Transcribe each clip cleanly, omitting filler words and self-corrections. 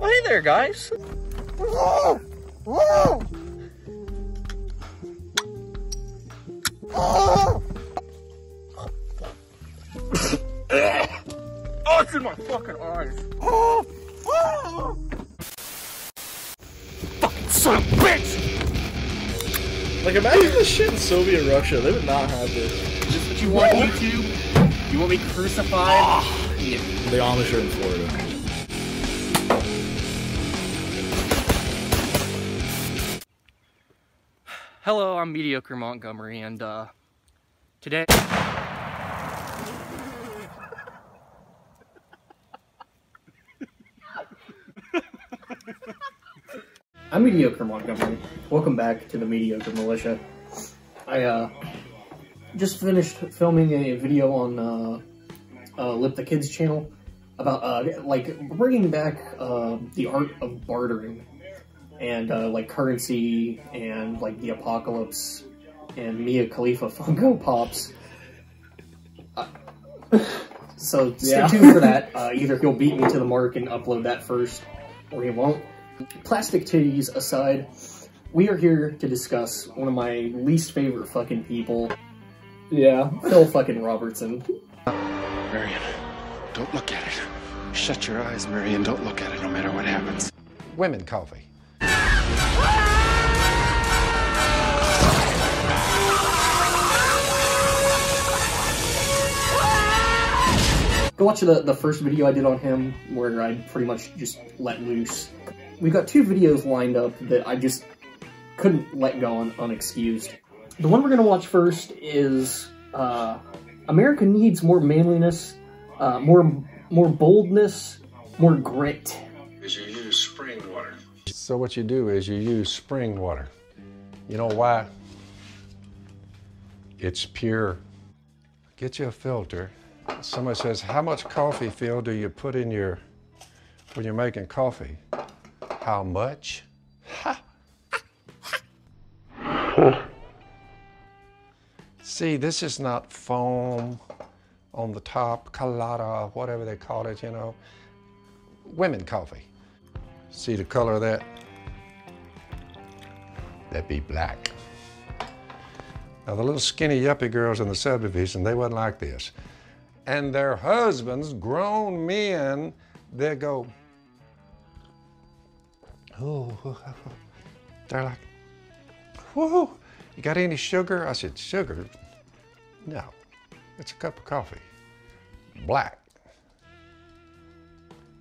Oh, hey there, guys. Oh, it's in my fucking eyes. Fucking son of a bitch! Like, imagine this shit in Soviet Russia. They would not have this. Is this what you want, YouTube? You want me crucified? Yeah. The Amish are in Florida. Hello, I'm Mediocre Montgomery, and today... I'm Mediocre Montgomery. Welcome back to the Mediocre Militia. I just finished filming a video on Lip the Kids channel about like bringing back the art of bartering and like currency and like the apocalypse and Mia Khalifa Funko Pops. So stay tuned for that. Either he'll beat me to the mark and upload that first, or he won't. Plastic titties aside, we are here to discuss one of my least favorite fucking people. Yeah, Phil fucking Robertson. Marion, don't look at it. Shut your eyes, Marion. Don't look at it no matter what happens. Women coffee. Go watch the first video I did on him, where I pretty much just let loose. We've got two videos lined up that I just couldn't let go on unexcused. The one we're gonna watch first is America needs more manliness, more boldness, more grit. Is you use spring water. So what you do is you use spring water. You know why? It's pure. Get you a filter. Somebody says, how much coffee, Phil, do you put in your, when you're making coffee? How much? Ha! See, this is not foam on the top, colada, whatever they call it, you know. Women coffee. See the color of that? That'd be black. Now the little skinny yuppie girls in the subdivision, they wasn't like this. And their husbands, grown men, they go, oh, they're like, whoa, you got any sugar? I said, sugar? No, it's a cup of coffee, black.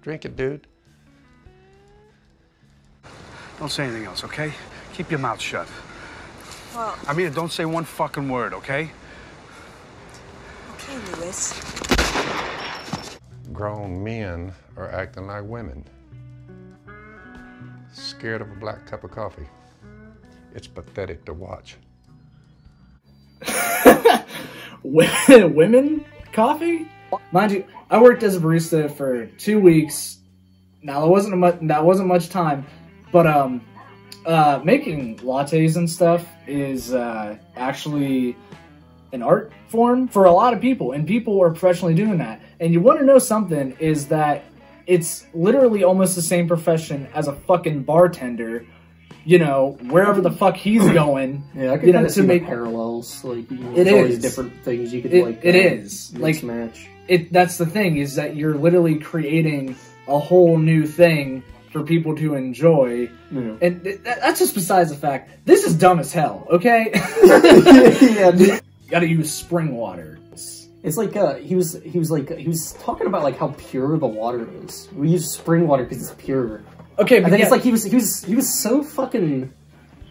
Drink it, dude. Don't say anything else, okay? Keep your mouth shut. Well... I mean, don't say one fucking word, okay? Okay, Lewis. Grown men are acting like women. Scared of a black cup of coffee. It's pathetic to watch. Women coffee? Mind you, I worked as a barista for 2 weeks. Now that wasn't much time, but making lattes and stuff is actually an art form for a lot of people, and people are professionally doing that. And you want to know something, is that it's literally almost the same profession as a fucking bartender, you know, wherever the fuck he's going. Yeah, I could kind of see make parallels. Like, there's always different things you could mix match. That's the thing, is that you're literally creating a whole new thing for people to enjoy. Yeah. And that's just besides the fact, this is dumb as hell, okay? Yeah, dude. You gotta use spring water. It's like he was talking about like how pure the water is. We use spring water because it's pure. Okay, but then it's like he was so fucking,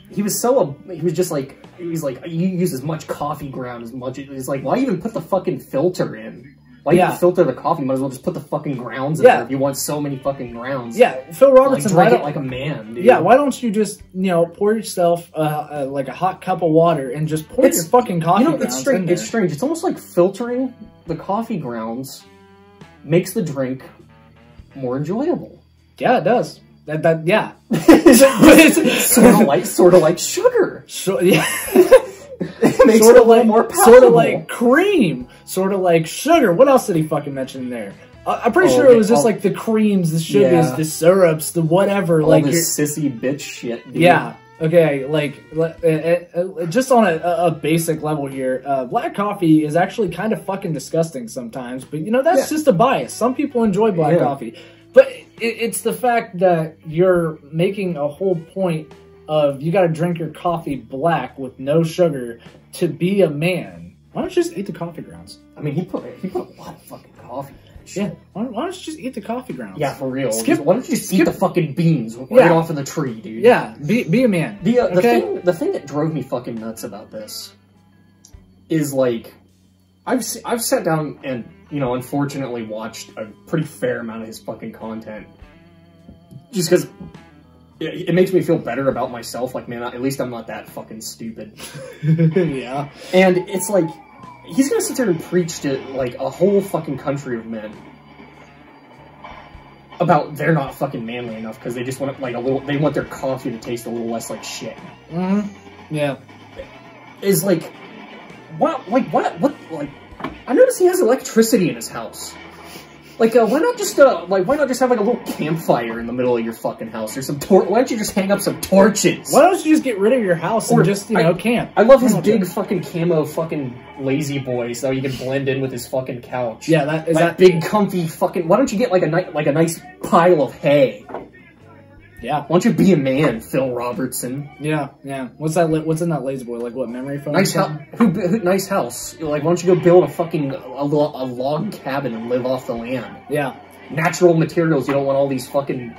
he was like, you use as much coffee ground as much. It's like, why even put the fucking filter in? Why even filter the coffee? Might as well just put the fucking grounds in there if you want so many fucking grounds. Yeah, Phil Robertson, like, drink it like a man, dude. Yeah, why don't you just, you know, pour yourself like a hot cup of water and just pour your fucking coffee grounds it's strange. in there. It's strange. It's almost like filtering the coffee grounds makes the drink more enjoyable. Yeah, it does. Yeah. sort of like sugar. Yeah. It makes it a little more palatable. Sort of like cream. Sort of like sugar. What else did he fucking mention there? I'm pretty sure it was just like the creams, the sugars, the syrups, the whatever. All like this sissy bitch shit, dude. Yeah. Okay, like, just on a basic level here, black coffee is actually kind of fucking disgusting sometimes, but you know, that's just a bias. Some people enjoy black coffee, but it's the fact that you're making a whole point of you gotta drink your coffee black with no sugar to be a man. Why don't you just eat the coffee grounds? I mean, he put a lot of fucking coffee. Yeah, why don't you just eat the coffee grounds? Yeah, for real. Why don't you just eat the fucking beans right off of the tree, dude? Yeah, be a man. The thing that drove me fucking nuts about this is, like, I've sat down and, you know, unfortunately watched a pretty fair amount of his fucking content. Just because it makes me feel better about myself. Like, man, at least I'm not that fucking stupid. Yeah. And it's like, he's gonna sit there and preach to, like, a whole fucking country of men about they're not fucking manly enough because they just want, like, they want their coffee to taste a little less like shit. Mm-hmm. Yeah. Is like, what, I notice he has electricity in his house. Like, why not just have, like, a little campfire in the middle of your fucking house, or why don't you just hang up some torches? Why don't you just get rid of your house and just, you know, camp? I love his big fucking camo fucking lazy boy, so you can blend in with his fucking couch. Yeah, that big comfy fucking, why don't you get, like, a nice pile of hay? Yeah. Why don't you be a man, Phil Robertson? Yeah, yeah. What's in that lazy boy? Like, what, memory foam? Nice house. Nice house. Like, why don't you go build a fucking a log cabin and live off the land? Yeah. Natural materials. You don't want all these fucking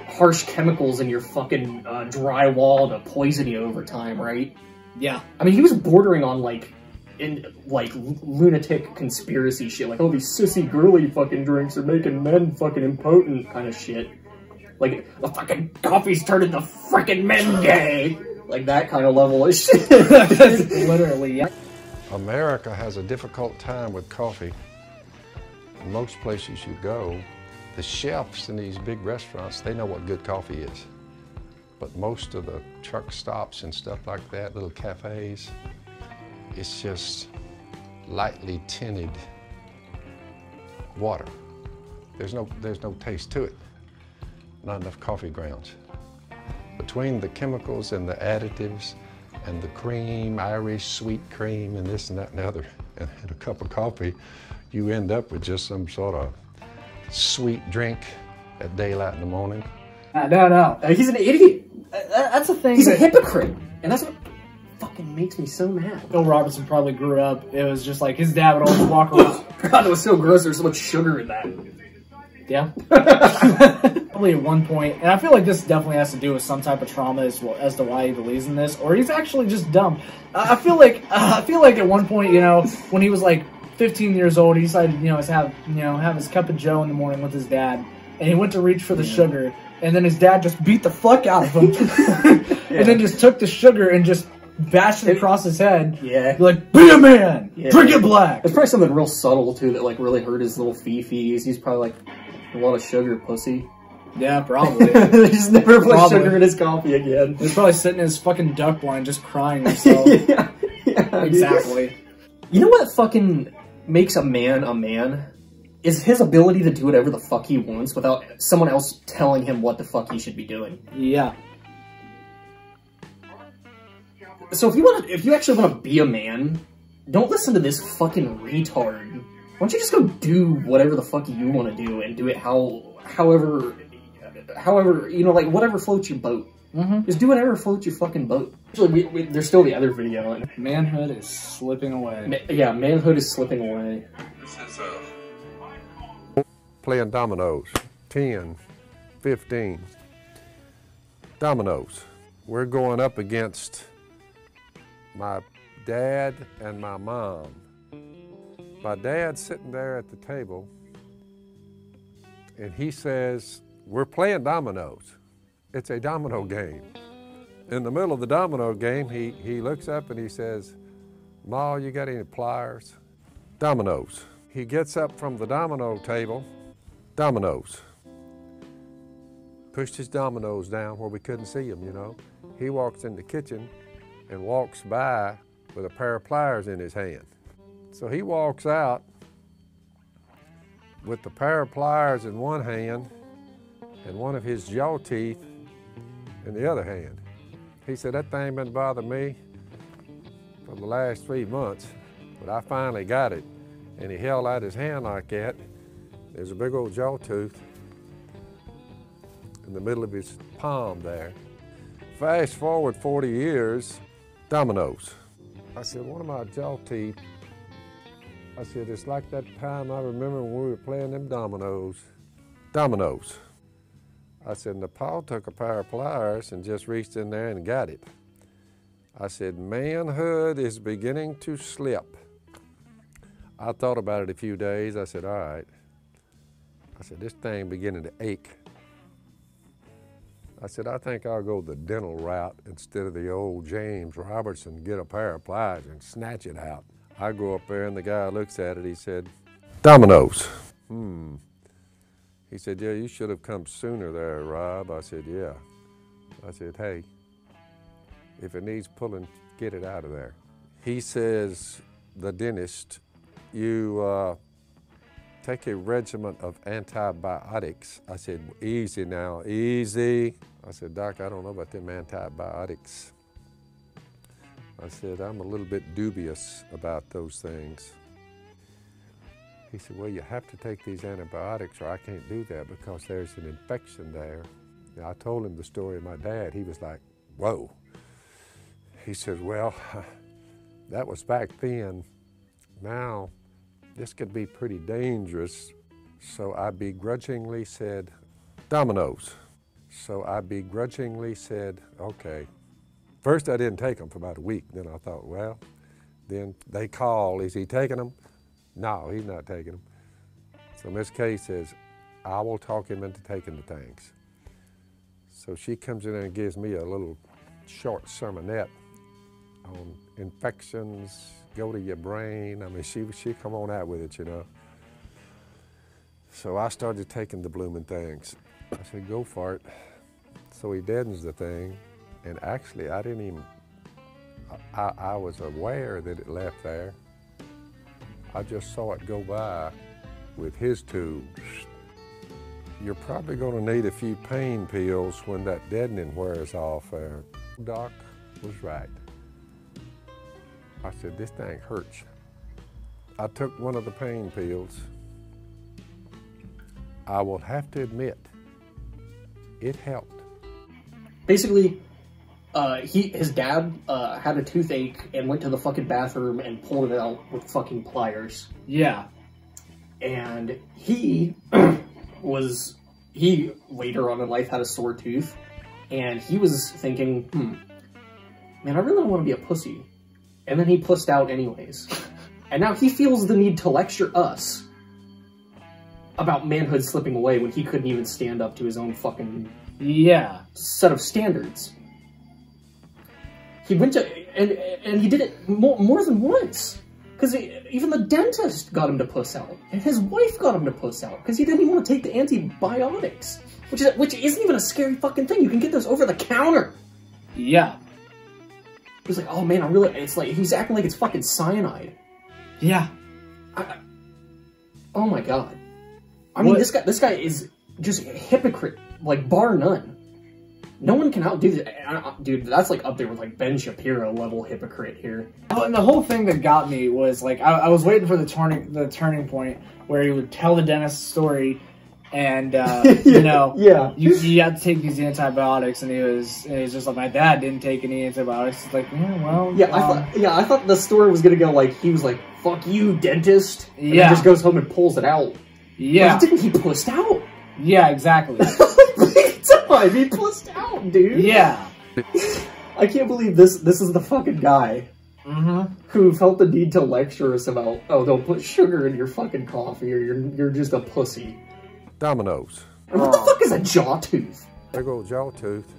harsh chemicals in your fucking drywall to poison you over time, right? Yeah. I mean, he was bordering on, like, lunatic conspiracy shit. Like, oh, these sissy girly fucking drinks are making men fucking impotent kind of shit. Like, the fucking coffee's turning the freaking men gay! Like, that kind of level of shit. Literally, yeah. America has a difficult time with coffee. In most places you go, the chefs in these big restaurants, they know what good coffee is. But most of the truck stops and stuff like that, little cafes, it's just lightly tinted water. There's no taste to it. Not enough coffee grounds. Between the chemicals and the additives and the cream, Irish sweet cream and this and that and the other, and a cup of coffee, you end up with just some sort of sweet drink at daylight in the morning. No. He's an idiot. That's the thing. He's a hypocrite. And that's what fucking makes me so mad. Phil Robertson probably grew up, it was just like his dad would always walk around. God, it was so gross. There's so much sugar in that. Yeah. Probably at one point, and I feel like this definitely has to do with some type of trauma as to why he believes in this, or he's actually just dumb. I feel like at one point, you know, when he was like 15 years old, he decided, you know, have his cup of Joe in the morning with his dad, and he went to reach for the sugar, and then his dad just beat the fuck out of him, and then just took the sugar and just bashed it across his head. Yeah. Like, be a man! Drink it black! It's probably something real subtle, too, that, like, really hurt his little fifis. He's probably like, a lot of sugar, pussy. Yeah, probably. They just never put sugar in his coffee again. He's probably sitting in his fucking duck blind just crying himself. Yeah, exactly. You know what fucking makes a man is his ability to do whatever the fuck he wants without someone else telling him what the fuck he should be doing. Yeah. So if you actually want to be a man, don't listen to this fucking retard. Why don't you just go do whatever the fuck you want to do and do it however, you know, like, whatever floats your boat. Mm-hmm. Just do whatever floats your fucking boat. Actually, there's still the other video. Manhood is slipping away. Yeah, manhood is slipping away. Playing dominoes, 10, 15. Dominoes. We're going up against my dad and my mom. My dad's sitting there at the table, and he says, we're playing dominoes. It's a domino game. In the middle of the domino game, he looks up and he says, Ma, you got any pliers? Dominoes. He gets up from the domino table, dominoes. Pushed his dominoes down where we couldn't see him, you know. He walks in the kitchen and walks by with a pair of pliers in his hand. So he walks out with the pair of pliers in one hand and one of his jaw teeth in the other hand. He said, that thing been bothering me for the last 3 months, but I finally got it. And he held out his hand like that. There's a big old jaw tooth in the middle of his palm there. Fast forward 40 years, Dominoes. I said, one of my jaw teeth, I said, it's like that time I remember when we were playing them dominoes. Dominoes. I said, Nepal took a pair of pliers and just reached in there and got it. I said, manhood is beginning to slip. I thought about it a few days. I said, all right. I said, this thing beginning to ache. I said, I think I'll go the dental route instead of the old James Robertson, get a pair of pliers and snatch it out. I go up there and the guy looks at it, he said, Dominoes. He said, yeah, you should have come sooner there, Rob. I said, yeah. I said, hey, if it needs pulling, get it out of there. He says, the dentist, you take a regimen of antibiotics. I said, easy now, easy. I said, Doc, I don't know about them antibiotics. I said, I'm a little bit dubious about those things. He said, well, you have to take these antibiotics or I can't do that because there's an infection there. And I told him the story of my dad. He was like, whoa. He said, well, that was back then. Now, this could be pretty dangerous. So I begrudgingly said, Dominoes. So I begrudgingly said, okay. First, I didn't take them for about a week. Then I thought, well, then they call, is he taking them? No, he's not taking them. So Miss Kay says, I will talk him into taking the things. So she comes in and gives me a little short sermonette on infections, go to your brain. I mean, she come on out with it, you know. So I started taking the blooming things. I said, go for it. So he deadens the thing, and actually I didn't even, I was aware that it left there. I just saw it go by with his tubes. You're probably going to need a few pain pills when that deadening wears off there. Doc was right. I said, this thing hurts. I took one of the pain pills. I will have to admit, it helped. Basically, his dad had a toothache and went to the fucking bathroom and pulled it out with fucking pliers. Yeah. And he later on in life had a sore tooth, and he was thinking, man, I really don't want to be a pussy. And then he pussed out anyways. And now he feels the need to lecture us about manhood slipping away when he couldn't even stand up to his own fucking set of standards. He went to, and he did it more than once. Because even the dentist got him to puss out. And his wife got him to puss out. Because he didn't even want to take the antibiotics. Which isn't even a scary fucking thing. You can get those over the counter. Yeah. He was like, oh man, it's like, he's acting like it's fucking cyanide. Yeah. Oh my god. I mean, this guy is just a hypocrite, like, bar none. No one can outdo that. Dude, that's like up there with like Ben Shapiro level hypocrite here. Oh, and the whole thing that got me was like, I was waiting for the turning point where he would tell the dentist story, and you know, you had to take these antibiotics, and he was just like, my dad didn't take any antibiotics. It's like, yeah, well, I thought the story was gonna go like, he was like, fuck you, dentist, and then just goes home and pulls it out. Yeah, but didn't he pussed out? Yeah, exactly. He pussed out, dude. Yeah. I can't believe this is the fucking guy who felt the need to lecture us about, oh, don't put sugar in your fucking coffee or you're just a pussy. Dominoes. And what the fuck is a jaw tooth? Big old jaw tooth.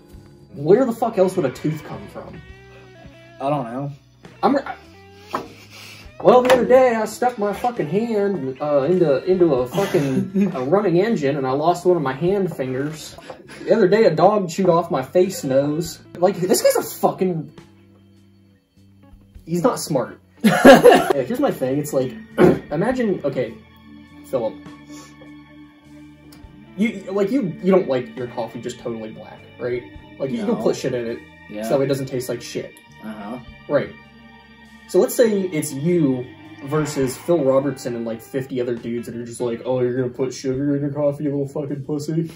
Where the fuck else would a tooth come from? I don't know. Well, the other day I stuck my fucking hand into a fucking a running engine and I lost one of my hand fingers. The other day a dog chewed off my face nose. Like, this guy's a fucking... He's not smart. Yeah, here's my thing. It's like, imagine, okay, Philip, You don't like your coffee just totally black, right? Like, you can put shit in it so it doesn't taste like shit. Uh-huh. Right. So let's say it's you versus Phil Robertson and like 50 other dudes that are just like, oh, you're gonna put sugar in your coffee, you little fucking pussy.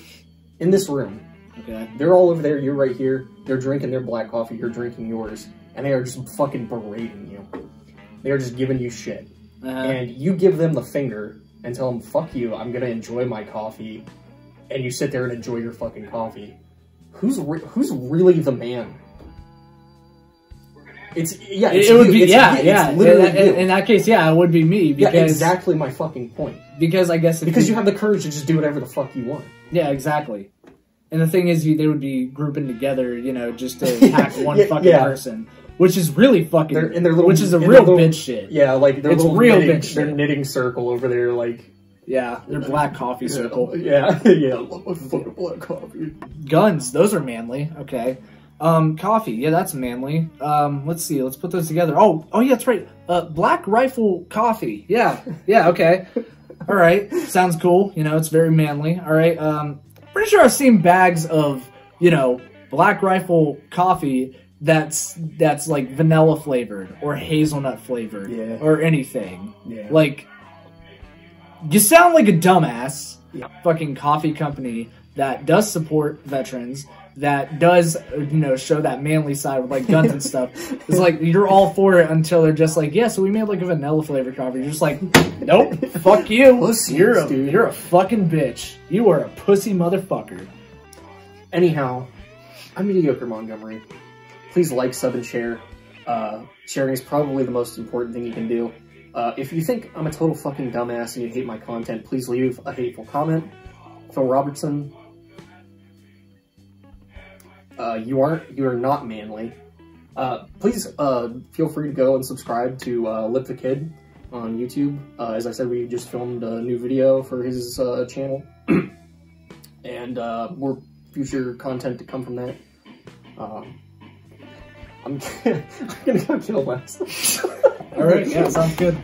In this room. Okay. They're all over there, you're right here. They're drinking their black coffee, you're drinking yours. And they are just fucking berating you. They are just giving you shit. And you give them the finger and tell them, fuck you, I'm gonna enjoy my coffee. And you sit there and enjoy your fucking coffee. Who's really the man? It's literally in that case, yeah, it would be me. Because, yeah, exactly my fucking point. Because I guess because you have the courage to just do whatever the fuck you want. Yeah, exactly. And the thing is, they would be grouping together, just to attack one fucking person, which is really fucking, which is a real bitch shit. Yeah, like it's real bitch shit. Their knitting circle over there, like. Yeah, their black coffee circle. Yeah, yeah, I love my fucking black coffee. Guns, those are manly. Okay. Coffee, yeah, that's manly. Let's see, let's put those together. Oh, yeah, that's right. Black Rifle coffee. Yeah, okay. All right, sounds cool. It's very manly. All right. Pretty sure I've seen bags of, Black Rifle coffee that's like vanilla flavored or hazelnut flavored or anything. Yeah. Like, you sound like a dumbass. Fucking coffee company that does support veterans, that does, show that manly side with like guns and stuff. It's like, you're all for it until they're just like, yeah, so we made like a vanilla flavored coffee. You're just like, nope, fuck you. You're a fucking bitch. You are a pussy motherfucker. Anyhow, I'm Mediocre Montgomery. Please like, sub, and share. Sharing is probably the most important thing you can do. If you think I'm a total fucking dumbass and you hate my content, please leave a hateful comment. Phil Robertson, you are not manly. Please feel free to go and subscribe to Lip the Kid on YouTube. As I said, we just filmed a new video for his channel, and more future content to come from that. I'm gonna go kill myself. Alright, yeah, sounds good.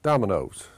Dominoes.